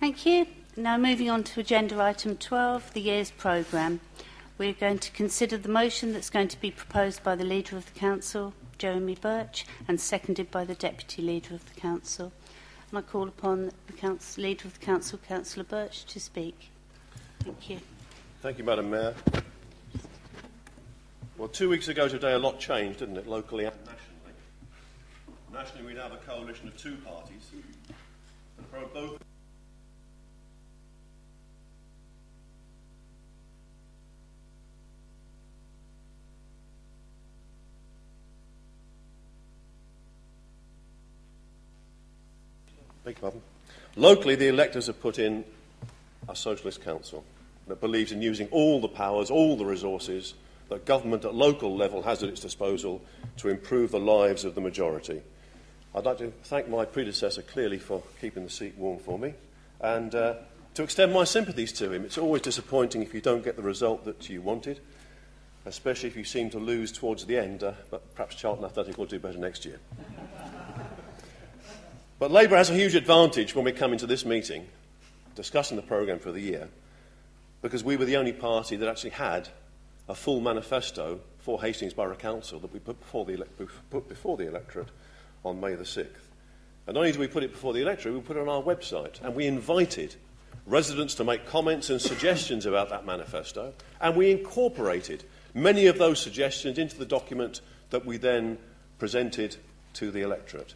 Thank you. Now moving on to agenda item 12, the year's programme. We're going to consider the motion that's going to be proposed by the Leader of the Council, Jeremy Birch, and seconded by the Deputy Leader of the Council. And I call upon the Leader of the Council, Councillor Birch, to speak. Thank you. Thank you, Madam Mayor. Well, 2 weeks ago today, a lot changed, didn't it, locally and nationally? Nationally, we now have a coalition of two parties that are both. Beg your pardon. Locally, the electors have put in a socialist council that believes in using all the powers, all the resources that government at local level has at its disposal to improve the lives of the majority. I'd like to thank my predecessor clearly for keeping the seat warm for me and to extend my sympathies to him. It's always disappointing if you don't get the result that you wanted, especially if you seem to lose towards the end, but perhaps Charlton Athletic will do better next year. But Labour has a huge advantage when we come into this meeting discussing the programme for the year, because we were the only party that actually had a full manifesto for Hastings Borough Council that we put before the electorate on May the 6th. And not only did we put it before the electorate, we put it on our website, and we invited residents to make comments and suggestions about that manifesto, and we incorporated many of those suggestions into the document that we then presented to the electorate.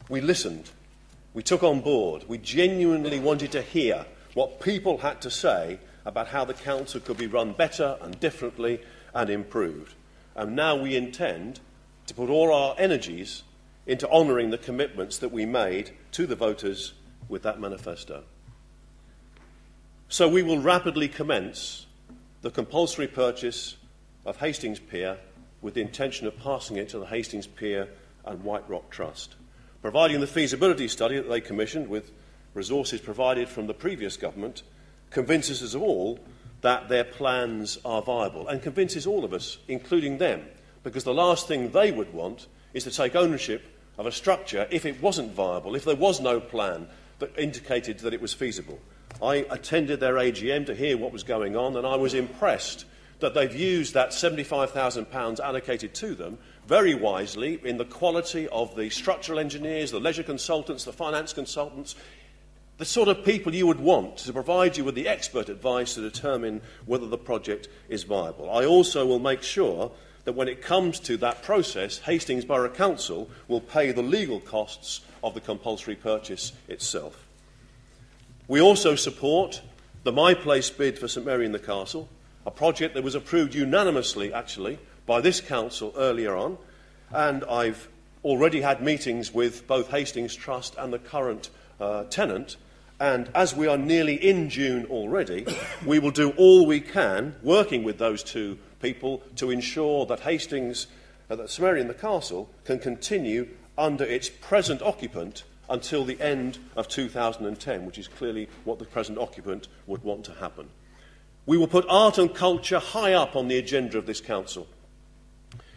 We listened, we took on board, we genuinely wanted to hear what people had to say about how the council could be run better and differently and improved. And now we intend to put all our energies into honouring the commitments that we made to the voters with that manifesto. So we will rapidly commence the compulsory purchase of Hastings Pier with the intention of passing it to the Hastings Pier and White Rock Trust, providing the feasibility study that they commissioned with resources provided from the previous government convinces us all that their plans are viable, and convinces all of us, including them, because the last thing they would want is to take ownership of a structure if it wasn't viable, if there was no plan that indicated that it was feasible. I attended their AGM to hear what was going on, and I was impressed that they've used that £75,000 allocated to them very wisely in the quality of the structural engineers, the leisure consultants, the finance consultants, the sort of people you would want to provide you with the expert advice to determine whether the project is viable. I also will make sure that when it comes to that process, Hastings Borough Council will pay the legal costs of the compulsory purchase itself. We also support the My Place bid for St Mary in the Castle, a project that was approved unanimously, actually, by this council earlier on, and I've already had meetings with both Hastings Trust and the current tenant, and as we are nearly in June already, we will do all we can, working with those two people, to ensure that Hastings, that St Mary in the Castle, can continue under its present occupant until the end of 2010, which is clearly what the present occupant would want to happen. We will put art and culture high up on the agenda of this council.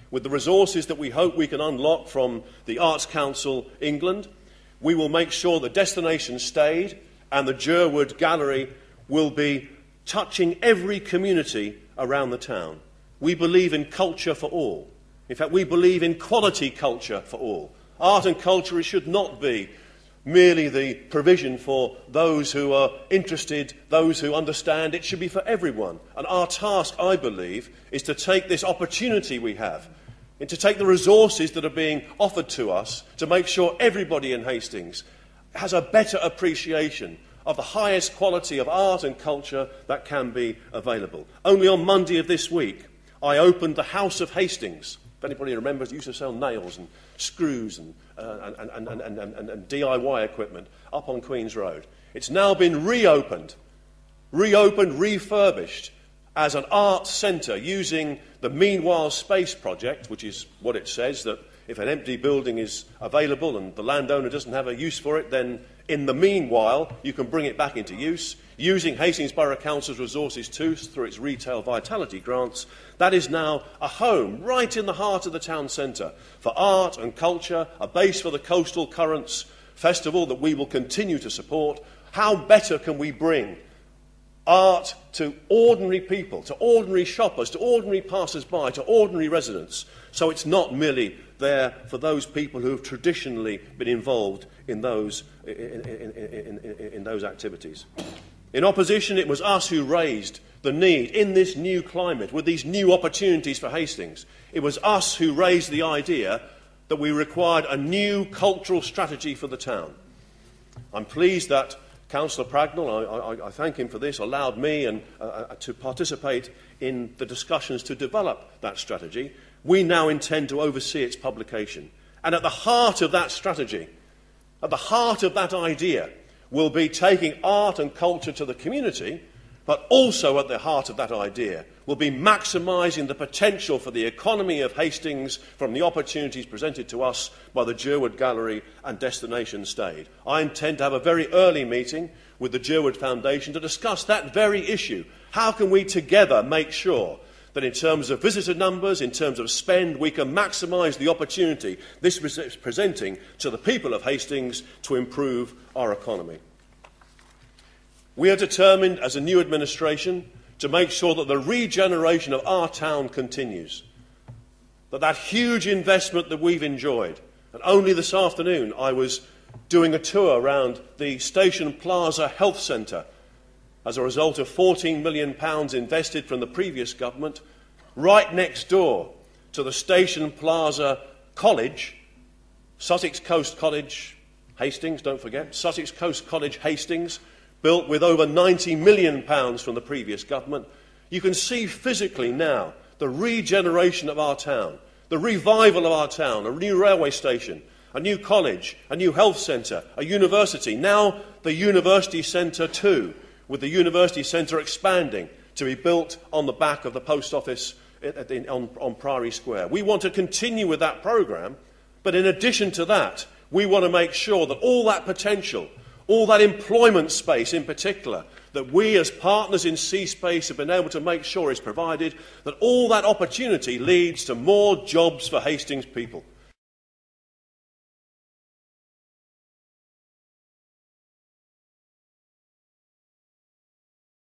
With the resources that we hope we can unlock from the Arts Council England, we will make sure that Destination Stade and the Jerwood Gallery will be touching every community around the town. We believe in culture for all. In fact, we believe in quality culture for all. Art and culture should not be merely the provision for those who are interested, those who understand. It should be for everyone. And our task, I believe, is to take this opportunity we have and to take the resources that are being offered to us to make sure everybody in Hastings has a better appreciation of the highest quality of art and culture that can be available. Only on Monday of this week, I opened the House of Hastings. If anybody remembers, it used to sell nails and screws and DIY equipment up on Queen's Road. It's now been reopened, refurbished as an arts centre using the Meanwhile Space project, which is what it says, that if an empty building is available and the landowner doesn't have a use for it, then in the meanwhile you can bring it back into use, using Hastings Borough Council's resources too through its retail vitality grants. That is now a home right in the heart of the town centre for art and culture, a base for the Coastal Currents Festival that we will continue to support, How better can we bring art to ordinary people, to ordinary shoppers, to ordinary passers-by, to ordinary residents, so it's not merely there for those people who have traditionally been involved in those activities. In opposition, it was us who raised the need in this new climate, with these new opportunities for Hastings. It was us who raised the idea that we required a new cultural strategy for the town. I'm pleased that Councillor Pragnell, I thank him for this, allowed me to participate in the discussions to develop that strategy. We now intend to oversee its publication. And at the heart of that strategy, at the heart of that idea, will be taking art and culture to the community, but also at the heart of that idea will be maximising the potential for the economy of Hastings from the opportunities presented to us by the Jerwood Gallery and Destination Stade. I intend to have a very early meeting with the Jerwood Foundation to discuss that very issue. How can we together make sure that in terms of visitor numbers, in terms of spend, we can maximise the opportunity this is presenting to the people of Hastings to improve our economy? We are determined as a new administration to make sure that the regeneration of our town continues, that huge investment that we've enjoyed. And only this afternoon I was doing a tour around the Station Plaza Health Centre as a result of £14 million invested from the previous government, right next door to the Station Plaza College, Sussex Coast College, Hastings, don't forget, Sussex Coast College, Hastings, built with over £90 million from the previous government. You can see physically now the regeneration of our town, the revival of our town, a new railway station, a new college, a new health centre, a university, now the university centre too, with the university centre expanding to be built on the back of the post office on Priory Square. We want to continue with that programme, but in addition to that, we want to make sure that all that potential, all that employment space in particular, that we as partners in C-Space have been able to make sure is provided, that all that opportunity leads to more jobs for Hastings people.